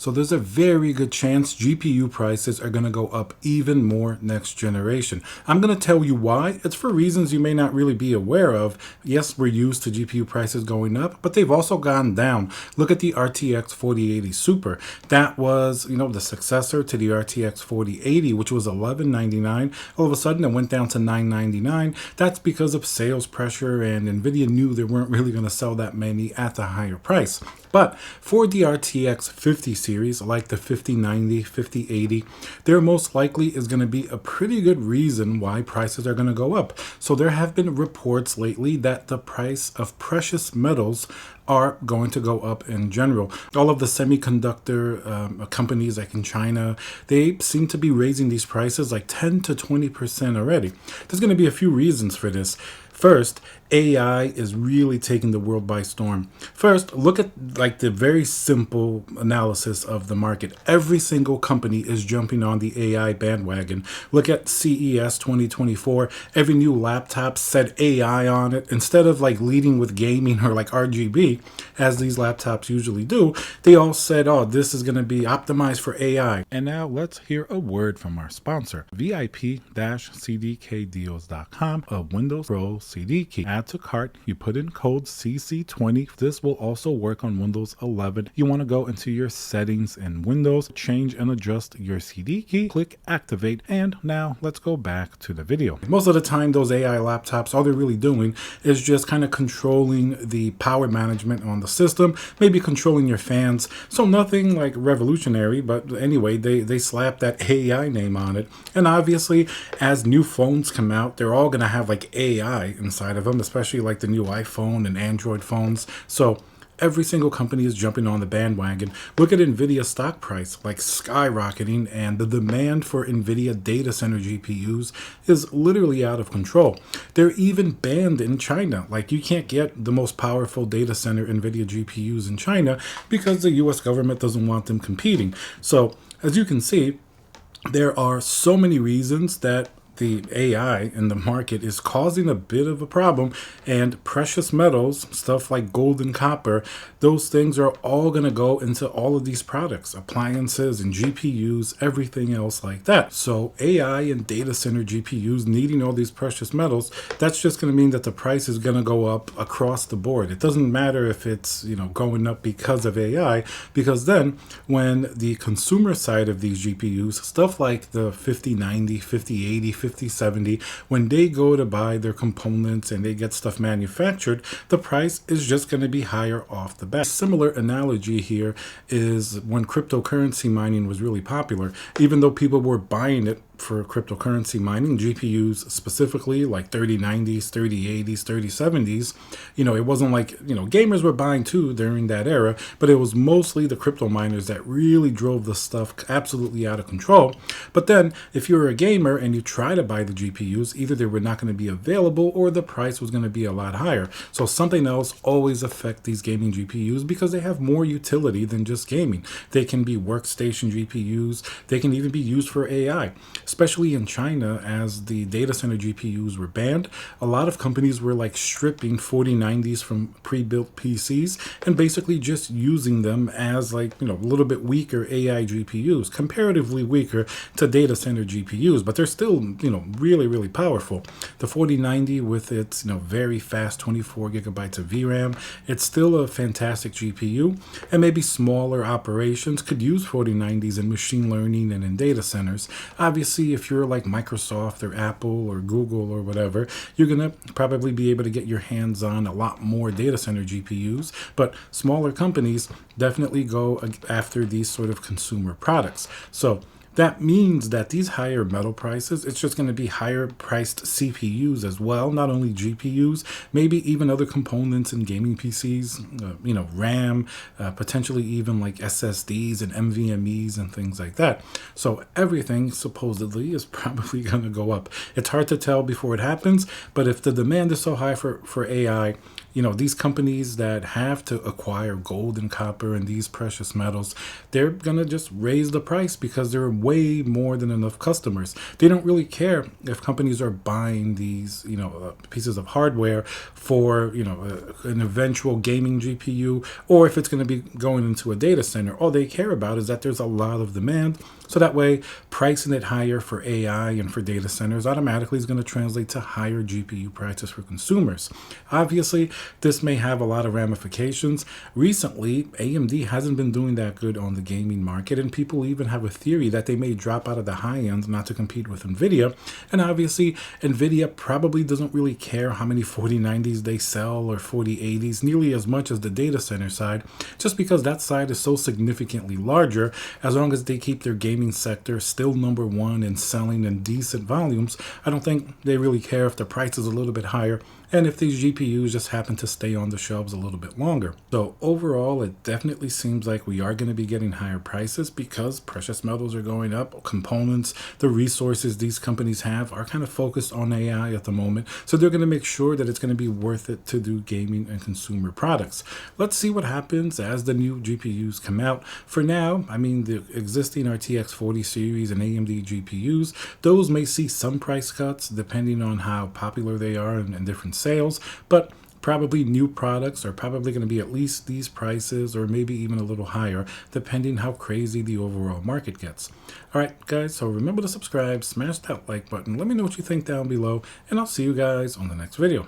So there's a very good chance GPU prices are going to go up even more next generation. I'm going to tell you why. It's for reasons you may not really be aware of. Yes, we're used to GPU prices going up, but they've also gone down. Look at the RTX 4080 Super. That was, the successor to the RTX 4080, which was $1199. All of a sudden, it went down to $999. That's because of sales pressure, and NVIDIA knew they weren't really going to sell that many at the higher price. But for the RTX 50 series, like the 5090, 5080, there most likely is going to be a pretty good reason why prices are going to go up. So there have been reports lately that the price of precious metals are going to go up in general. All of the semiconductor companies like in China, they seem to be raising these prices like 10 to 20% already. There's going to be a few reasons for this. First, AI is really taking the world by storm. First, look at like the very simple analysis of the market. Every single company is jumping on the AI bandwagon. Look at CES 2024. Every new laptop said AI on it. Instead of like leading with gaming or like RGB, as these laptops usually do, they all said, oh, this is going to be optimized for AI. And now let's hear a word from our sponsor, VIP-CDKdeals.com, a Windows Pro CD key. Add to cart, you put in code CC20. This will also work on Windows 11. You want to go into your settings in Windows, change and adjust your CD key, click activate, and now let's go back to the video. Most of the time, those AI laptops, all they're really doing is just kind of controlling the power management on the system, maybe controlling your fans. So nothing like revolutionary, but anyway, they slap that AI name on it. And obviously, as new phones come out, they're all going to have like AI inside of them, especially like the new iPhone and Android phones. So every single company is jumping on the bandwagon. Look at NVIDIA stock price, like skyrocketing, and the demand for NVIDIA data center GPUs is literally out of control. They're even banned in China. Like you can't get the most powerful data center NVIDIA GPUs in China because the US government doesn't want them competing. So as you can see, there are so many reasons that the AI in the market is causing a bit of a problem, and precious metals, stuff like gold and copper, those things are all going to go into all of these products, appliances and GPUs, everything else like that. So AI and data center GPUs needing all these precious metals, that's just going to mean that the price is going to go up across the board. It doesn't matter if it's, going up because of AI, because then when the consumer side of these GPUs, stuff like the 5090, 5080, 5070, when they go to buy their components and they get stuff manufactured, the price is just going to be higher off the bat. A similar analogy here is when cryptocurrency mining was really popular. Even though people were buying it for cryptocurrency mining, GPUs specifically, like 3090s, 3080s, 3070s, it wasn't like, gamers were buying too during that era, but it was mostly the crypto miners that really drove the stuff absolutely out of control. But then if you're a gamer and you try to buy the GPUs, either they were not going to be available or the price was going to be a lot higher. So something else always affects these gaming GPUs because they have more utility than just gaming. They can be workstation GPUs. They can even be used for AI. Especially in China, as the data center GPUs were banned, a lot of companies were like stripping 4090s from pre-built PCs and basically just using them as like, a little bit weaker AI GPUs, comparatively weaker to data center GPUs, but they're still, really, really powerful. The 4090 with its, very fast 24 gigabytes of VRAM, it's still a fantastic GPU, and maybe smaller operations could use 4090s in machine learning and in data centers. Obviously, if you're like Microsoft or Apple or Google or whatever, you're going to probably be able to get your hands on a lot more data center GPUs, but smaller companies definitely go after these sort of consumer products. So that means that these higher metal prices, it's just going to be higher priced CPUs as well, not only GPUs, maybe even other components in gaming PCs, RAM, potentially even like SSDs and NVMEs and things like that. So everything supposedly is probably going to go up. It's hard to tell before it happens, but if the demand is so high for AI, these companies that have to acquire gold and copper and these precious metals, they're going to just raise the price because there are way more than enough customers. They don't really care if companies are buying these, pieces of hardware for, an eventual gaming GPU, or if it's going to be going into a data center. All they care about is that there's a lot of demand. So that way, pricing it higher for AI and for data centers automatically is going to translate to higher GPU prices for consumers. Obviously, this may have a lot of ramifications. Recently, AMD hasn't been doing that good on the gaming market, and people even have a theory that they may drop out of the high end not to compete with NVIDIA. And obviously, NVIDIA probably doesn't really care how many 4090s they sell or 4080s, nearly as much as the data center side, just because that side is so significantly larger. As long as they keep their gaming sector still number one in selling in decent volumes, I don't think they really care if the price is a little bit higher and if these GPUs just happen to stay on the shelves a little bit longer. So overall, it definitely seems like we are going to be getting higher prices because precious metals are going up. Components, the resources these companies have are kind of focused on AI at the moment. So they're going to make sure that it's going to be worth it to do gaming and consumer products. Let's see what happens as the new GPUs come out. For now, the existing RTX 40 series and AMD GPUs, those may see some price cuts depending on how popular they are in different sales, but probably new products are probably going to be at least these prices or maybe even a little higher, depending how crazy the overall market gets. All right, guys, so remember to subscribe, smash that like button, let me know what you think down below, and I'll see you guys on the next video.